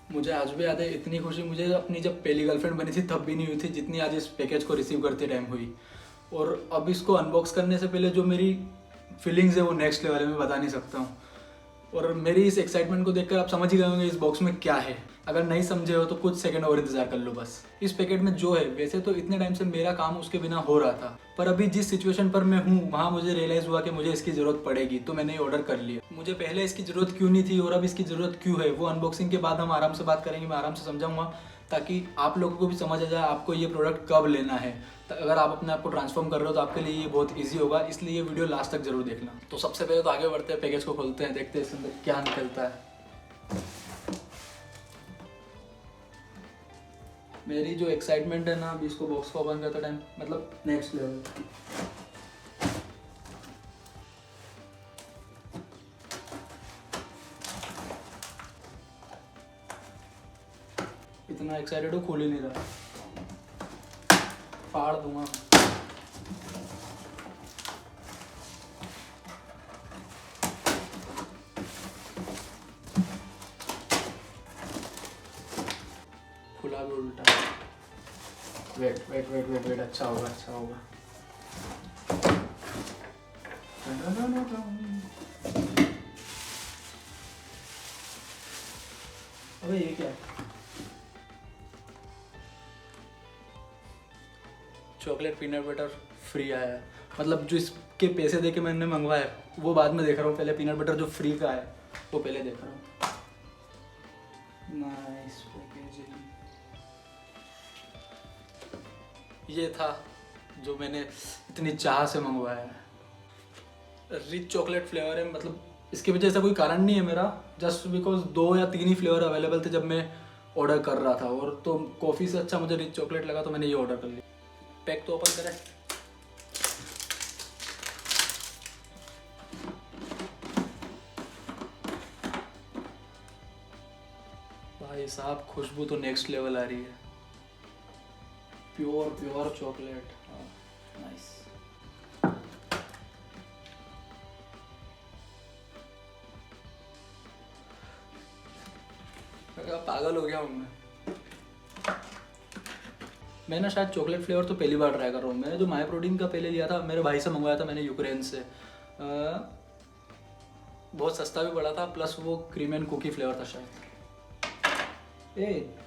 मुझे आज भी याद है, इतनी खुशी मुझे अपनी जब पहली गर्लफ्रेंड बनी थी तब भी नहीं हुई थी जितनी आज इस पैकेज को रिसीव करते टाइम हुई। और अब इसको अनबॉक्स करने से पहले जो मेरी फीलिंग्स है वो नेक्स्ट लेवल है, मैं बता नहीं सकता हूँ। और मेरी इस एक्साइटमेंट को देखकर आप समझ ही गए होंगे इस बॉक्स में क्या है। अगर नहीं समझे हो तो कुछ सेकंड और इंतजार कर लो बस। इस पैकेट में जो है, वैसे तो इतने टाइम से मेरा काम उसके बिना हो रहा था, पर अभी जिस सिचुएशन पर मैं हूँ वहाँ मुझे रियलाइज़ हुआ कि मुझे इसकी ज़रूरत पड़ेगी, तो मैंने ये ऑर्डर कर लिया। मुझे पहले इसकी ज़रूरत क्यों नहीं थी और अब इसकी ज़रूरत क्यों है, वो अनबॉक्सिंग के बाद हम आराम से बात करेंगे, मैं आराम से समझाऊंगा, ताकि आप लोगों को भी समझ आ जाए आपको ये प्रोडक्ट कब लेना है। तो अगर आप अपने आप को ट्रांसफॉर्म कर रहे हो तो आपके लिए ये बहुत ईजी होगा, इसलिए ये वीडियो लास्ट तक जरूर देखना। तो सबसे पहले तो आगे बढ़ते हैं, पैकेज को खोलते हैं, देखते हैं इसके अंदर क्या निकलता है। मेरी जो एक्साइटमेंट है ना अभी इसको बॉक्स को ओपन करते टाइम, मतलब नेक्स्ट लेवल। इतना एक्साइटेड हो, खोल ही नहीं रहा, फाड़ दूंगा। खुला भी उल्टा। Wait wait wait wait wait, अच्छा होगा अच्छा होगा। अबे ये क्या है? चॉकलेट पीनट बटर फ्री आया है, मतलब जो इसके पैसे दे के मैंने मंगवाया वो बाद में देख रहा हूँ, पहले पीनट बटर जो फ्री का है वो पहले देख रहा हूँ। Nice packaging. ये था जो मैंने इतनी चाह से मंगवाया है। रिच चॉकलेट फ्लेवर है, मतलब इसके पीछे ऐसा कोई कारण नहीं है मेरा, जस्ट बिकॉज 2 या 3 ही फ्लेवर अवेलेबल थे जब मैं ऑर्डर कर रहा था, और तो कॉफ़ी से अच्छा मुझे रिच चॉकलेट लगा तो मैंने ये ऑर्डर कर लिया। पैक तो ओपन करें। भाई साहब खुशबू तो नेक्स्ट लेवल आ रही है, प्योर प्योर चॉकलेट। नाइस। पागल हो गया हूँ मैं ना शायद चॉकलेट फ्लेवर तो पहली बार ट्राई कर रहा हूँ। मैंने जो माय प्रोटीन का पहले लिया था, मेरे भाई से मंगवाया था मैंने, यूक्रेन से। बहुत सस्ता भी पड़ा था, प्लस वो क्रीम एंड कुकी फ्लेवर था शायद।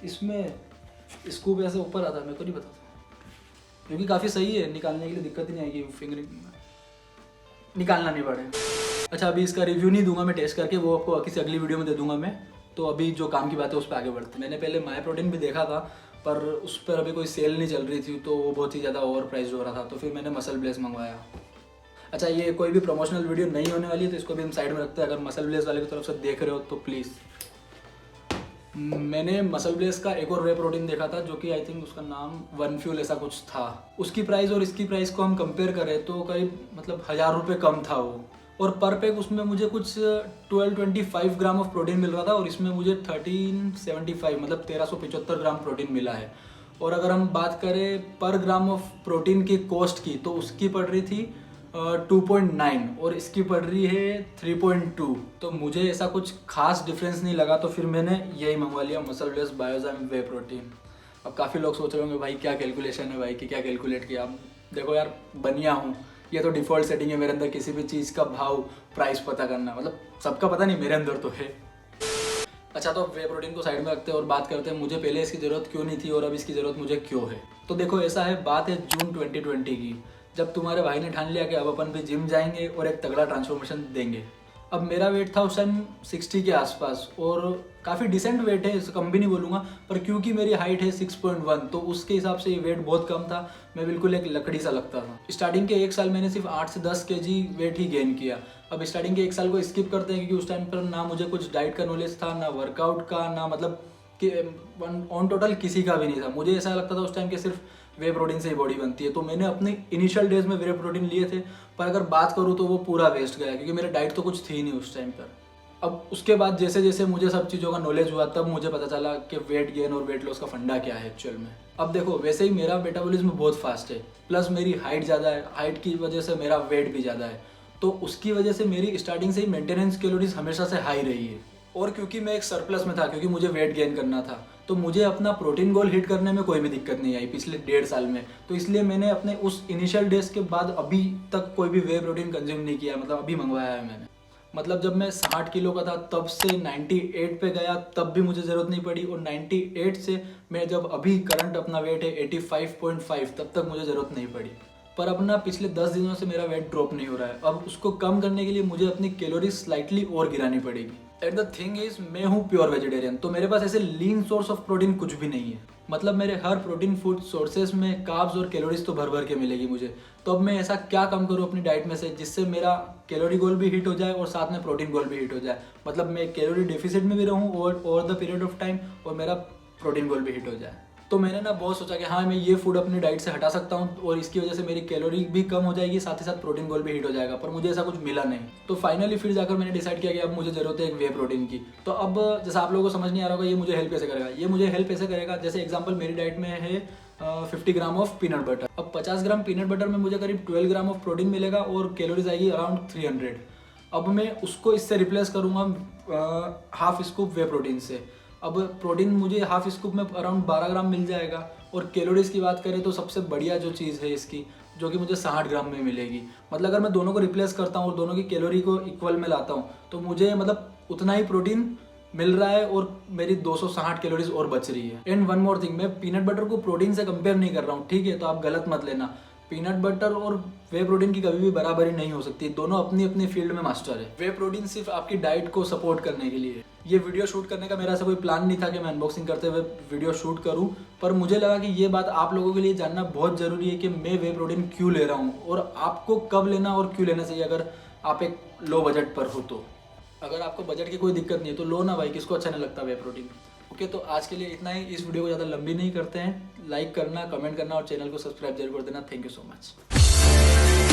इसमें स्कूप ऐसे ऊपर आता है, मेरे को नहीं पता था, क्योंकि काफ़ी सही है, निकालने के लिए दिक्कत ही नहीं आएगी, फिंगरिंग निकालना नहीं पड़ेगा। अच्छा अभी इसका रिव्यू नहीं दूंगा मैं, टेस्ट करके वो आपको किसी अगली वीडियो में दे दूंगा मैं। तो अभी जो काम की बात है उस पर आगे बढ़ते। मैंने पहले माय प्रोटीन भी देखा था, पर उस पर अभी कोई सेल नहीं चल रही थी, तो वो बहुत ही ज़्यादा ओवर प्राइस हो रहा था, तो फिर मैंने मसल ब्लेस मंगवाया। अच्छा ये कोई भी प्रमोशनल वीडियो नहीं होने वाली है, तो इसको भी हम साइड में रखते हैं। अगर मसल ब्लेस वाले की तरफ से देख रहे हो तो प्लीज़। मैंने मसल ब्लेस का एक और वे प्रोटीन देखा था, जो कि आई थिंक उसका नाम वन फ्यूल ऐसा कुछ था। उसकी प्राइस और इसकी प्राइस को हम कंपेयर करें तो करीब मतलब 1000 रुपये कम था वो, और पर पैक उसमें मुझे कुछ 1225 ग्राम ऑफ प्रोटीन मिल रहा था, और इसमें मुझे 1375 मतलब 1375 ग्राम प्रोटीन मिला है। और अगर हम बात करें पर ग्राम ऑफ प्रोटीन की कॉस्ट की, तो उसकी पड़ रही थी 2.9 और इसकी पड़ रही है 3.2। तो मुझे ऐसा कुछ खास डिफरेंस नहीं लगा, तो फिर मैंने यही मंगवा लिया, muscle bless Biozyme whey protein. अब काफ़ी लोग सोच रहे होंगे भाई क्या कैलकुलेशन है भाई, कि क्या कैलकुलेट किया। अब देखो यार, बनिया हूँ, ये तो डिफ़ॉल्ट सेटिंग है मेरे अंदर, किसी भी चीज़ का भाव प्राइस पता करना, मतलब सबका पता नहीं, मेरे अंदर तो है। अच्छा तो वे प्रोटीन को साइड में रखते हैं और बात करते हैं मुझे पहले इसकी ज़रूरत क्यों नहीं थी और अब इसकी ज़रूरत मुझे क्यों है। तो देखो ऐसा है, बात है जून 2020 की, जब तुम्हारे भाई ने ठान लिया कि अब अपन भी जिम जाएंगे और एक तगड़ा ट्रांसफॉर्मेशन देंगे। अब मेरा वेट था उस टाइम 60 के आसपास, और काफ़ी डिसेंट वेट है, इससे कम भी नहीं बोलूँगा, पर क्योंकि मेरी हाइट है 6.1, तो उसके हिसाब से ये वेट बहुत कम था। मैं बिल्कुल एक लकड़ी सा लगता था। स्टार्टिंग के 1 साल मैंने सिर्फ 8 से 10 kg वेट ही गेन किया। अब स्टार्टिंग के 1 साल को स्किप करते हैं, क्योंकि उस टाइम पर ना मुझे कुछ डाइट का नॉलेज था, ना वर्कआउट का, ना मतलब कि ऑन टोटल किसी का भी नहीं था। मुझे ऐसा लगता था उस टाइम कि सिर्फ वे प्रोटीन से ही बॉडी बनती है। तो मैंने अपने इनिशियल डेज में वे प्रोटीन लिए थे, पर अगर बात करूँ तो वो पूरा वेस्ट गया, क्योंकि मेरे डाइट तो कुछ थी नहीं उस टाइम पर। अब उसके बाद जैसे जैसे मुझे सब चीज़ों का नॉलेज हुआ, तब मुझे पता चला कि वेट गेन और वेट लॉस का फंडा क्या है एक्चुअल में। अब देखो वैसे ही मेरा मेटाबॉलिज्म बहुत फास्ट है, प्लस मेरी हाइट ज़्यादा है, हाइट की वजह से मेरा वेट भी ज़्यादा है, तो उसकी वजह से मेरी स्टार्टिंग से ही मेंटेनेंस कैलोरीज हमेशा से हाई रही है। और क्योंकि मैं एक सरप्लस में था, क्योंकि मुझे वेट गेन करना था, तो मुझे अपना प्रोटीन गोल हिट करने में कोई भी दिक्कत नहीं आई पिछले 1.5 साल में। तो इसलिए मैंने अपने उस इनिशियल डेज के बाद अभी तक कोई भी वे प्रोटीन कंज्यूम नहीं किया, मतलब अभी मंगवाया है मैंने। मतलब जब मैं 60 किलो का था तब से 98 पे गया, तब भी मुझे ज़रूरत नहीं पड़ी, और 98 से मैं जब अभी करंट अपना वेट है 85.5, तब तक मुझे ज़रूरत नहीं पड़ी। पर अब ना पिछले 10 दिनों से मेरा वेट ड्रॉप नहीं हो रहा है। अब उसको कम करने के लिए मुझे अपनी कैलोरीज स्लाइटली और गिरानी पड़ेगी। एंड द थिंग इज, मैं हूँ प्योर वेजिटेरियन, तो मेरे पास ऐसे लीन सोर्स ऑफ प्रोटीन कुछ भी नहीं है। मतलब मेरे हर प्रोटीन फूड सोर्सेज में कार्ब्स और कैलोरीज तो भर भर के मिलेगी मुझे। तो अब मैं ऐसा क्या कम करूँ अपनी डाइट में से जिससे मेरा कैलोरी गोल भी हिट हो जाए और साथ में प्रोटीन गोल भी हिट हो जाए। मतलब मैं कैलोरी डेफिसिट में भी रहूँ over the period of time, और मेरा प्रोटीन गोल भी हिट हो जाए। तो मैंने ना बहुत सोचा कि हाँ, मैं ये फूड अपनी डाइट से हटा सकता हूँ और इसकी वजह से मेरी कैलोरी भी कम हो जाएगी, साथ ही साथ प्रोटीन गोल भी हिट हो जाएगा। पर मुझे ऐसा कुछ मिला नहीं। तो फाइनली फिर जाकर मैंने डिसाइड किया कि अब मुझे जरूरत है एक वे प्रोटीन की। तो अब जैसा आप लोगों को समझ नहीं आ रहा होगा ये मुझे हेल्प कैसे करेगा। ये मुझे हेल्प ऐसे करेगा, जैसे एग्जाम्पल मेरी डाइट में है 50 ग्राम ऑफ पीनट बटर। अब 50 ग्राम पीनट बटर में मुझे करीब 12 ग्राम ऑफ प्रोटीन मिलेगा और कैलोरीज आएगी अराउंड 300। अब मैं उसको इससे रिप्लेस करूँगा हाफ स्कूप वे प्रोटीन से। अब प्रोटीन मुझे हाफ स्कूप में अराउंड 12 ग्राम मिल जाएगा। और कैलोरीज की बात करें तो सबसे बढ़िया जो चीज़ है इसकी, जो कि मुझे 60 ग्राम में मिलेगी। मतलब अगर मैं दोनों को रिप्लेस करता हूँ और दोनों की कैलोरी को इक्वल में लाता हूँ तो मुझे मतलब उतना ही प्रोटीन मिल रहा है और मेरी 260 कैलोरीज और बच रही है। एंड वन मोर थिंग, मैं पीनट बटर को प्रोटीन से कंपेयर नहीं कर रहा हूँ, ठीक है? तो आप गलत मत लेना। पीनट बटर और वे प्रोटीन की कभी भी बराबरी नहीं हो सकती। दोनों अपनी अपनी फील्ड में मास्टर है। वे प्रोटीन सिर्फ आपकी डाइट को सपोर्ट करने के लिए। ये वीडियो शूट करने का मेरा ऐसा कोई प्लान नहीं था कि मैं अनबॉक्सिंग करते हुए वीडियो शूट करूं, पर मुझे लगा कि ये बात आप लोगों के लिए जानना बहुत ज़रूरी है कि मैं वे प्रोटीन क्यों ले रहा हूँ और आपको कब लेना और क्यों लेना चाहिए अगर आप एक लो बजट पर हो तो। अगर आपको बजट की कोई दिक्कत नहीं है तो लो ना भाई, किसको अच्छा नहीं लगता वे प्रोटीन। ओके, तो आज के लिए इतना ही। इस वीडियो को ज़्यादा लंबी नहीं करते हैं। लाइक करना, कमेंट करना और चैनल को सब्सक्राइब जरूर कर देना। Thank you so much.